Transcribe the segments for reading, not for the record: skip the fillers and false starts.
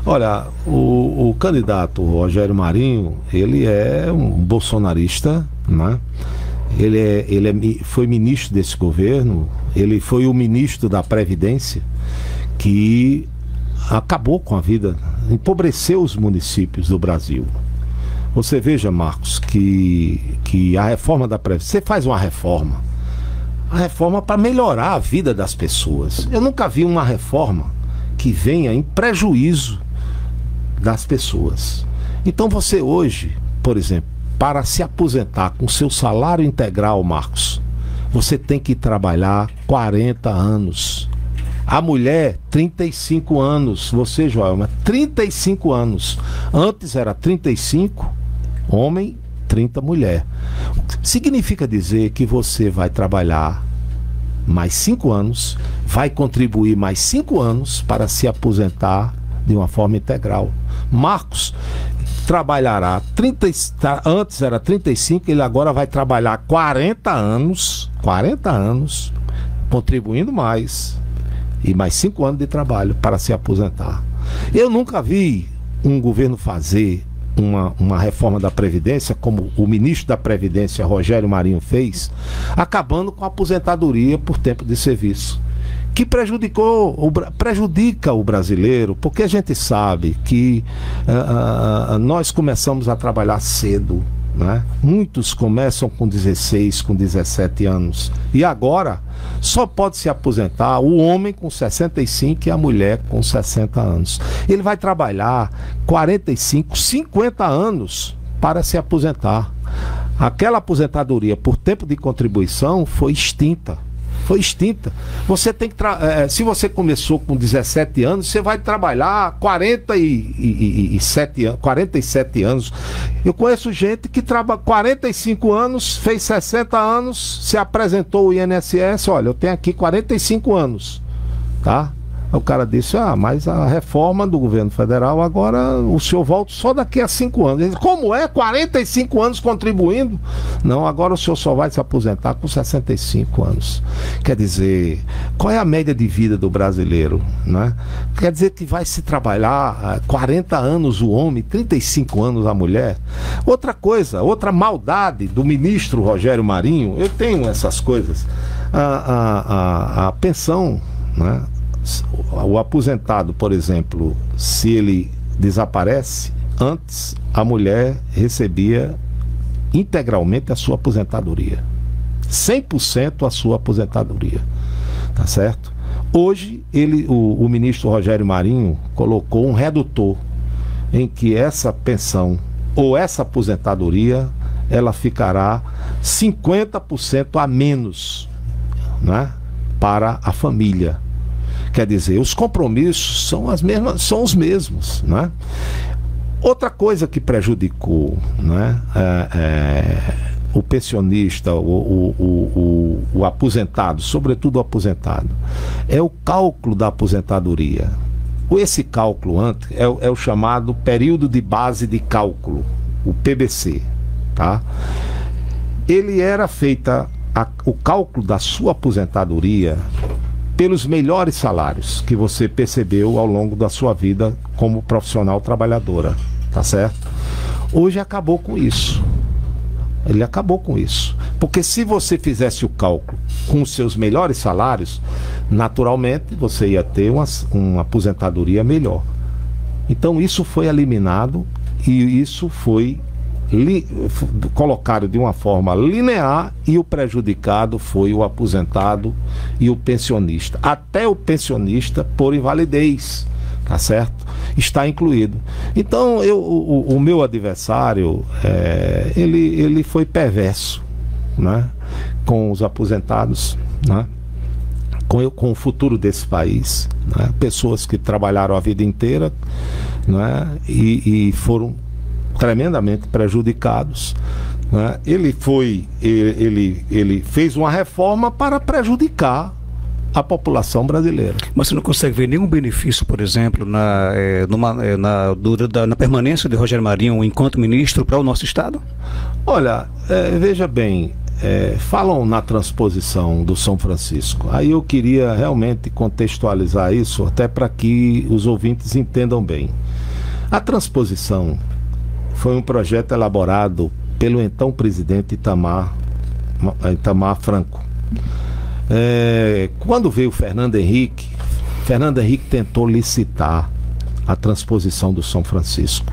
Olha, o candidato Rogério Marinho, ele é um bolsonarista, né? Foi ministro desse governo, ele foi o ministro da Previdência, que acabou com a vida, empobreceu os municípios do Brasil. Você veja, Marcos, que a reforma da Previdência, você faz uma reforma, a reforma para melhorar a vida das pessoas. Eu nunca vi uma reforma que venha em prejuízo das pessoas. Então você hoje, por exemplo, para se aposentar com seu salário integral, Marcos, você tem que trabalhar 40 anos. A mulher, 35 anos. Você, Joelma, 35 anos. Antes era 35 homem, 30 mulher. Significa dizer que você vai trabalhar mais 5 anos, vai contribuir mais 5 anos para se aposentar de uma forma integral. Marcos trabalhará 30, antes era 35, ele agora vai trabalhar 40 anos, contribuindo mais, e mais 5 anos de trabalho para se aposentar. Eu nunca vi um governo fazer uma reforma da Previdência, como o ministro da Previdência, Rogério Marinho, fez, acabando com a aposentadoria por tempo de serviço, que prejudica o brasileiro, porque a gente sabe que nós começamos a trabalhar cedo, né? Muitos começam com 16, com 17 anos, e agora só pode se aposentar o homem com 65 e a mulher com 60 anos. Ele vai trabalhar 45, 50 anos para se aposentar. Aquela aposentadoria por tempo de contribuição foi extinta. Você tem que se você começou com 17 anos, você vai trabalhar 47 anos. Eu conheço gente que trabalha 45 anos, fez 60 anos, se apresentou ao INSS, olha, eu tenho aqui 45 anos, tá? O cara disse, mas a reforma do governo federal, agora o senhor volta só daqui a 5 anos. Ele disse, como é? 45 anos contribuindo? Não, agora o senhor só vai se aposentar com 65 anos. Quer dizer, qual é a média de vida do brasileiro, né? Quer dizer que vai se trabalhar 40 anos o homem, 35 anos a mulher. Outra coisa, outra maldade do ministro Rogério Marinho, eu tenho essas coisas, a pensão, né? O aposentado, por exemplo, se ele desaparece, antes a mulher recebia integralmente a sua aposentadoria, 100% a sua aposentadoria, tá certo? Hoje o ministro Rogério Marinho colocou um redutor em que essa pensão ou essa aposentadoria ela ficará 50% a menos, né, para a família. Quer dizer, os compromissos são os mesmos, né? Outra coisa que prejudicou, né, o pensionista, o aposentado, sobretudo o aposentado, é o cálculo da aposentadoria. Esse cálculo é o chamado período de base de cálculo, o PBC, tá? Ele era feita o cálculo da sua aposentadoria pelos melhores salários que você percebeu ao longo da sua vida como profissional trabalhadora, tá certo? Hoje acabou com isso. Ele acabou com isso. Porque se você fizesse o cálculo com os seus melhores salários, naturalmente você ia ter uma aposentadoria melhor. Então isso foi eliminado e isso foi colocado de uma forma linear, e o prejudicado foi o aposentado e o pensionista. Até o pensionista por invalidez, tá certo? Está incluído. Então o meu adversário, ele foi perverso, né, com os aposentados, né, com o futuro desse país, né? Pessoas que trabalharam a vida inteira, né, e foram tremendamente prejudicados, né? Ele fez uma reforma para prejudicar a população brasileira. Mas você não consegue ver nenhum benefício, por exemplo, na permanência de Rogério Marinho enquanto ministro para o nosso Estado? Olha, veja bem, falam na transposição do São Francisco. Aí eu queria realmente contextualizar isso, até para que os ouvintes entendam bem. A transposição foi um projeto elaborado pelo então presidente Itamar Franco. Quando veio Fernando Henrique tentou licitar a transposição do São Francisco,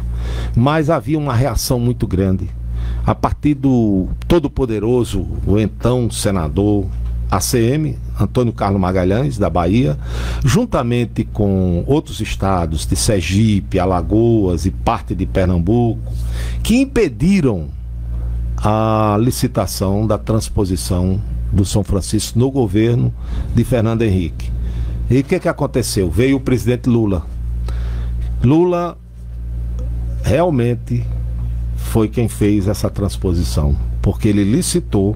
mas havia uma reação muito grande a partir do todo-poderoso, o então senador ACM, Antônio Carlos Magalhães, da Bahia, juntamente com outros estados de Sergipe, Alagoas e parte de Pernambuco, que impediram a licitação da transposição do São Francisco no governo de Fernando Henrique. E o que aconteceu? Veio o presidente Lula. Lula realmente foi quem fez essa transposição, porque ele licitou,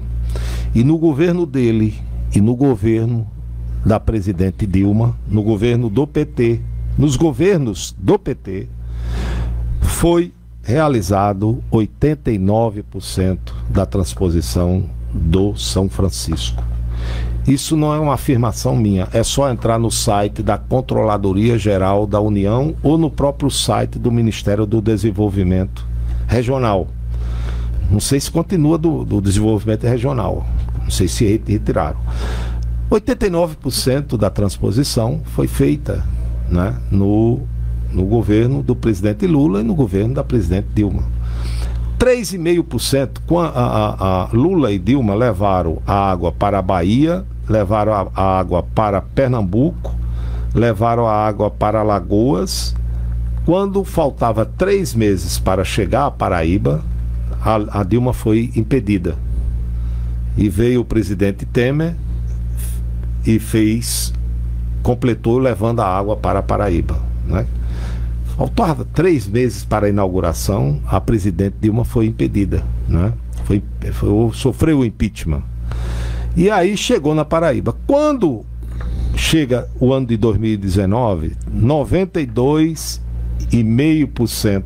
e no governo dele e no governo da presidente Dilma, no governo do PT, nos governos do PT, foi realizado 89% da transposição do São Francisco. Isso não é uma afirmação minha, é só entrar no site da Controladoria Geral da União ou no próprio site do Ministério do Desenvolvimento Regional. Não sei se continua do desenvolvimento regional, não sei se retiraram. 89% da transposição foi feita, né, no governo do presidente Lula e no governo da presidente Dilma. 3,5%, a Lula e Dilma levaram a água para a Bahia, levaram a água para Pernambuco, levaram a água para Alagoas. Quando faltava 3 meses para chegar à Paraíba, a Dilma foi impedida. E veio o presidente Temer e completou levando a água para a Paraíba, né? Faltava 3 meses para a inauguração, a presidente Dilma foi impedida, né? Sofreu o impeachment. E aí chegou na Paraíba. Quando chega o ano de 2019, 92,5%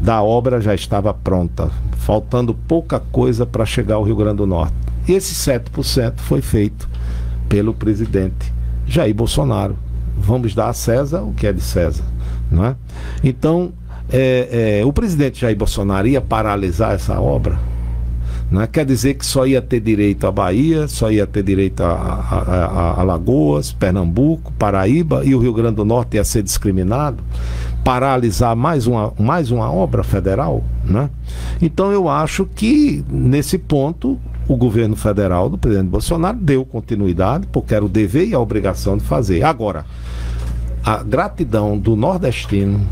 da obra já estava pronta, faltando pouca coisa para chegar ao Rio Grande do Norte. E esse 7% foi feito pelo presidente Jair Bolsonaro. Vamos dar a César o que é de César, não é? Então, o presidente Jair Bolsonaro ia paralisar essa obra, não é? Quer dizer que só ia ter direito a Bahia, só ia ter direito a Alagoas, Pernambuco, Paraíba, e o Rio Grande do Norte ia ser discriminado, paralisar mais uma obra federal, né? Então eu acho que nesse ponto o governo federal do presidente Bolsonaro deu continuidade, porque era o dever e a obrigação de fazer. Agora, a gratidão do nordestino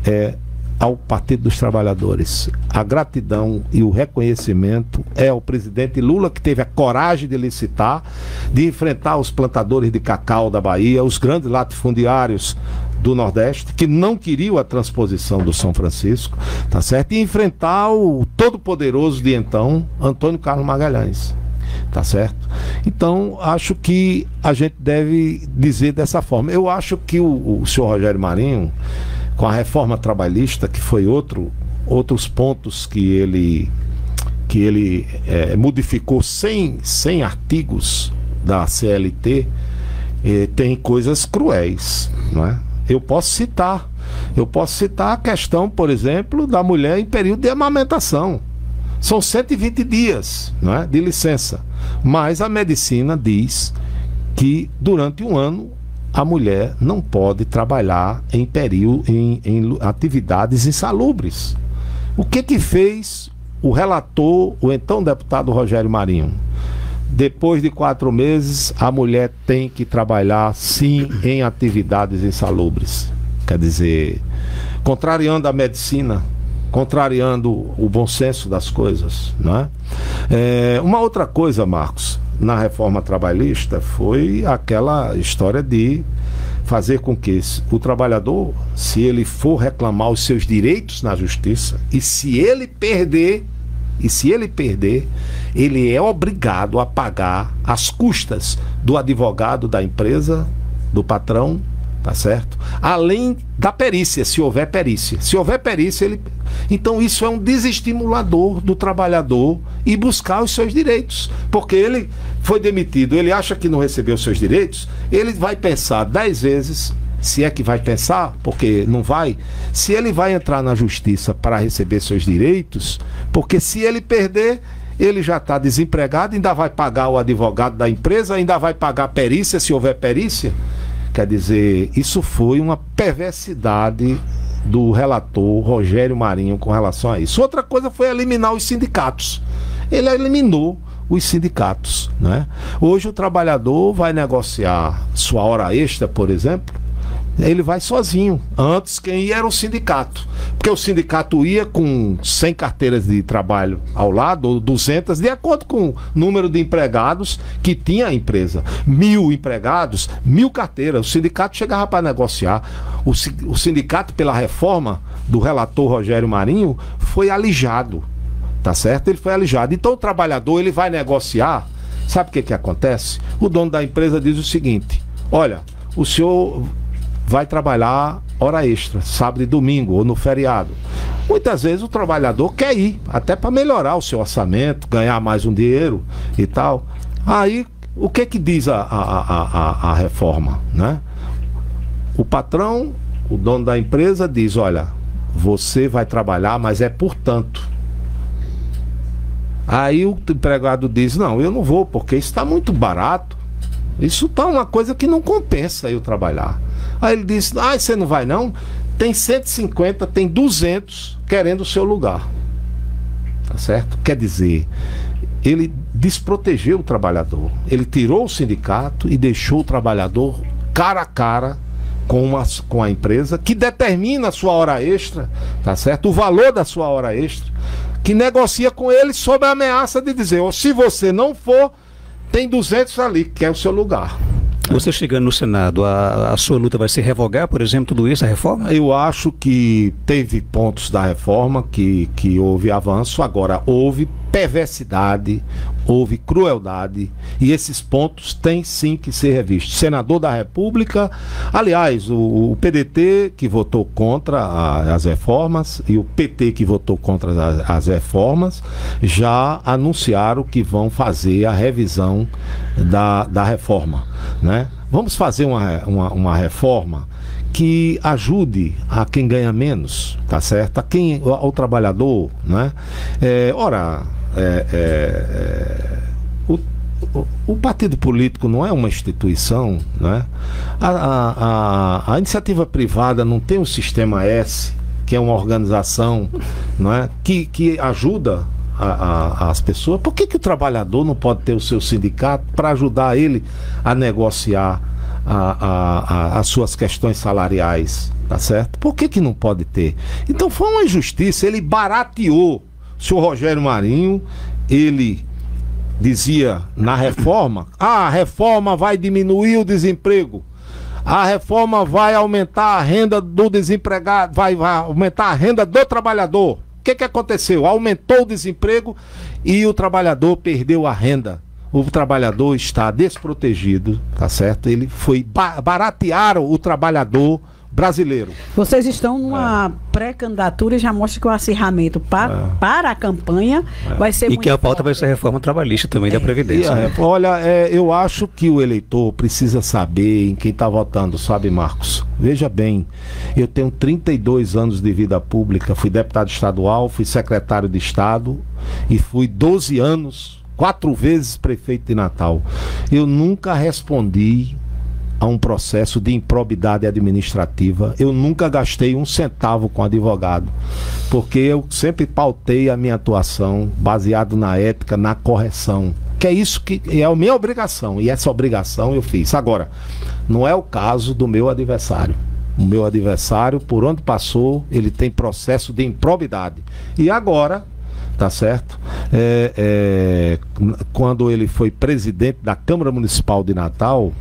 é ao Partido dos Trabalhadores. A gratidão e o reconhecimento é ao presidente Lula, que teve a coragem de licitar, de enfrentar os plantadores de cacau da Bahia, os grandes latifundiários do Nordeste, que não queriam a transposição do São Francisco, tá certo? E enfrentar o todo-poderoso de então, Antônio Carlos Magalhães, tá certo? Então, acho que a gente deve dizer dessa forma. Eu acho que o senhor Rogério Marinho, com a reforma trabalhista, que foi outros pontos que ele modificou 100 artigos da CLT, tem coisas cruéis, não é? Eu posso citar a questão, por exemplo, da mulher em período de amamentação. São 120 dias, não é, de licença. Mas a medicina diz que durante um ano a mulher não pode trabalhar em atividades insalubres. O que fez o relator, o então deputado Rogério Marinho? Depois de 4 meses, a mulher tem que trabalhar, sim, em atividades insalubres. Quer dizer, contrariando a medicina, contrariando o bom senso das coisas, não é? Uma outra coisa, Marcos, na reforma trabalhista foi aquela história de fazer com que o trabalhador, se ele for reclamar os seus direitos na justiça, e se ele perder, ele é obrigado a pagar as custas do advogado da empresa, do patrão, tá certo? Além da perícia, se houver perícia. Se houver perícia, então isso é um desestimulador do trabalhador e buscar os seus direitos. Porque ele foi demitido, ele acha que não recebeu os seus direitos, ele vai pensar 10 vezes se é que vai pensar, porque não vai, se ele vai entrar na justiça para receber seus direitos, porque se ele perder, ele já está desempregado, ainda vai pagar o advogado da empresa, ainda vai pagar perícia, se houver perícia. Quer dizer, isso foi uma perversidade do relator Rogério Marinho com relação a isso. Outra coisa foi eliminar os sindicatos. Ele eliminou os sindicatos, né? Hoje o trabalhador vai negociar sua hora extra, por exemplo, ele vai sozinho. Antes quem ia era o sindicato, porque o sindicato ia com 100 carteiras de trabalho ao lado, ou 200, de acordo com o número de empregados que tinha a empresa. 1.000 empregados, 1.000 carteiras. O sindicato chegava para negociar. O sindicato, pela reforma do relator Rogério Marinho, foi alijado, tá certo? Ele foi alijado. Então o trabalhador, ele vai negociar. Sabe o que acontece? O dono da empresa diz o seguinte: olha, o senhor vai trabalhar hora extra, sábado e domingo, ou no feriado. Muitas vezes o trabalhador quer ir, até para melhorar o seu orçamento, ganhar mais um dinheiro e tal. Aí, o que diz a reforma, né? O patrão, o dono da empresa diz: olha, você vai trabalhar, mas é por tanto. Aí o empregado diz: não, eu não vou, porque isso está muito barato. Isso está uma coisa que não compensa eu trabalhar. Aí ele disse: ah, você não vai não? Tem 150, tem 200 querendo o seu lugar. Tá certo? Quer dizer, ele desprotegeu o trabalhador. Ele tirou o sindicato e deixou o trabalhador cara a cara com a empresa, que determina a sua hora extra, tá certo? O valor da sua hora extra, que negocia com ele sob a ameaça de dizer: oh, se você não for, tem 200 ali, que é o seu lugar. Você chegando no Senado, a sua luta vai ser revogar, por exemplo, tudo isso, a reforma? Eu acho que teve pontos da reforma que houve avanço. Agora, houve perversidade, houve crueldade, e esses pontos têm sim que ser revistos. Senador da República, aliás, o PDT que votou contra as reformas e o PT que votou contra as reformas já anunciaram que vão fazer a revisão da reforma, né? Vamos fazer uma reforma que ajude a quem ganha menos, tá certo? Ao trabalhador, né? O partido político não é uma instituição, né? A iniciativa privada não tem um sistema S, que é uma organização, não é? que ajuda as pessoas. Por que o trabalhador não pode ter o seu sindicato para ajudar ele a negociar as suas questões salariais, tá certo? Por que não pode ter? Então foi uma injustiça. Ele barateou. O senhor Rogério Marinho, ele dizia na reforma: a reforma vai diminuir o desemprego, a reforma vai aumentar a renda do desempregado, vai aumentar a renda do trabalhador. O que aconteceu? Aumentou o desemprego e o trabalhador perdeu a renda. O trabalhador está desprotegido, tá certo? Ele foi baratearam o trabalhador brasileiro. Vocês estão numa pré-candidatura e já mostra que o acirramento para a campanha vai ser muito muito que a pauta forte. vai ser a reforma trabalhista também da Previdência. Né? Olha, eu acho que o eleitor precisa saber em quem está votando, sabe, Marcos? Veja bem, eu tenho 32 anos de vida pública, fui deputado estadual, fui secretário de Estado e fui 12 anos, 4 vezes prefeito de Natal. Eu nunca respondi a um processo de improbidade administrativa. Eu nunca gastei um centavo com advogado, porque eu sempre pautei a minha atuação baseado na ética, na correção, que é isso que é a minha obrigação, e essa obrigação eu fiz. Agora, não é o caso do meu adversário. O meu adversário, por onde passou, ele tem processo de improbidade. E agora, tá certo? Quando ele foi presidente da Câmara Municipal de Natal,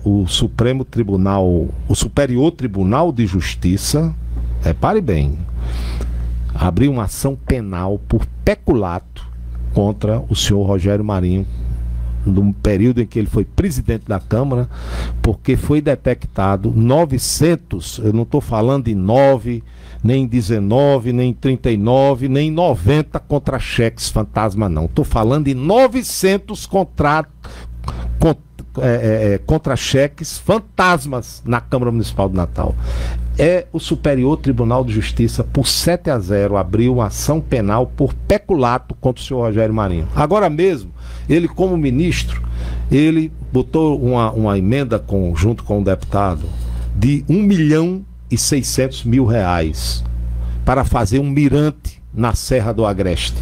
o Supremo Tribunal, o Superior Tribunal de Justiça, repare bem, abriu uma ação penal por peculato contra o senhor Rogério Marinho, no período em que ele foi presidente da Câmara, porque foi detectado 900, eu não estou falando de 9, nem 19, nem 39, nem 90 contra-cheques fantasma, não. Estou falando de 900 contra-cheques fantasmas na Câmara Municipal de Natal. O Superior Tribunal de Justiça, por 7-0, abriu uma ação penal por peculato contra o senhor Rogério Marinho. Agora mesmo, ele como ministro, ele botou uma emenda junto com o deputado de R$1.600.000 para fazer um mirante na Serra do Agreste.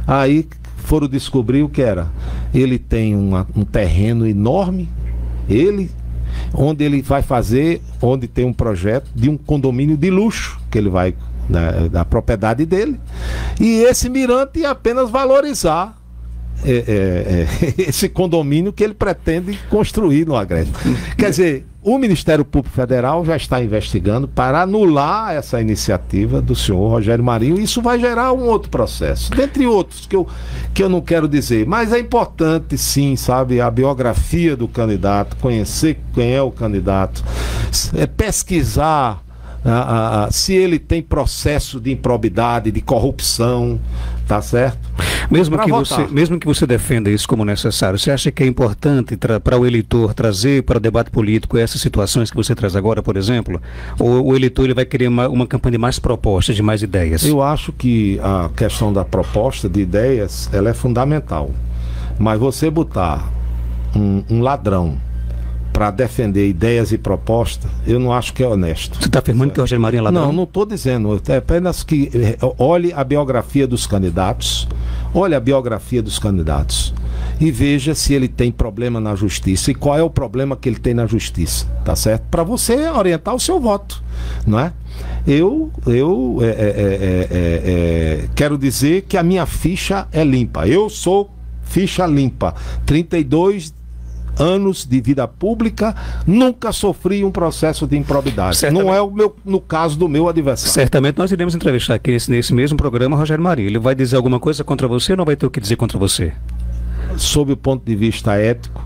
Aí foram descobrir o que era. Ele tem um terreno enorme, onde ele vai fazer, onde tem um projeto de um condomínio de luxo, que ele vai, da propriedade dele, e esse mirante ia apenas valorizar esse condomínio que ele pretende construir no Agreste. Quer dizer, o Ministério Público Federal já está investigando para anular essa iniciativa do senhor Rogério Marinho. Isso vai gerar um outro processo, dentre outros que eu não quero dizer, mas é importante sim, sabe, a biografia do candidato, conhecer quem é o candidato, pesquisar se ele tem processo de improbidade, de corrupção, tá certo? Mesmo que você defenda isso como necessário, você acha que é importante para o eleitor trazer para o debate político essas situações que você traz agora, por exemplo? Ou o eleitor ele vai querer uma campanha de mais propostas, de mais ideias? Eu acho que a questão da proposta de ideias, ela é fundamental. Mas você botar um ladrão para defender ideias e propostas, eu não acho que é honesto. Você está afirmando que o Rogério Marinho é ladrão? Não estou dizendo. É apenas que olhe a biografia dos candidatos, e veja se ele tem problema na justiça e qual é o problema que ele tem na justiça, tá certo? Para você orientar o seu voto, não é? Eu quero dizer que a minha ficha é limpa. Eu sou ficha limpa. 32 anos de vida pública, nunca sofri um processo de improbidade. Certamente. Não é no caso do meu adversário. Certamente nós iremos entrevistar aqui nesse mesmo programa Rogério Marinho. Ele vai dizer alguma coisa contra você ou não vai ter o que dizer contra você? Sob o ponto de vista ético,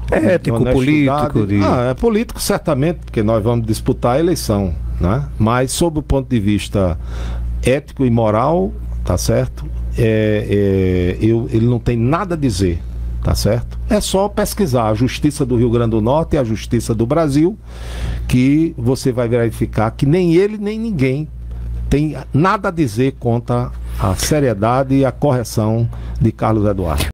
político. É político certamente, porque nós vamos disputar a eleição, né? Mas sob o ponto de vista ético e moral, tá certo? Ele não tem nada a dizer. Tá certo? É só pesquisar a Justiça do Rio Grande do Norte e a Justiça do Brasil, que você vai verificar que nem ele nem ninguém tem nada a dizer contra a seriedade e a correção de Carlos Eduardo.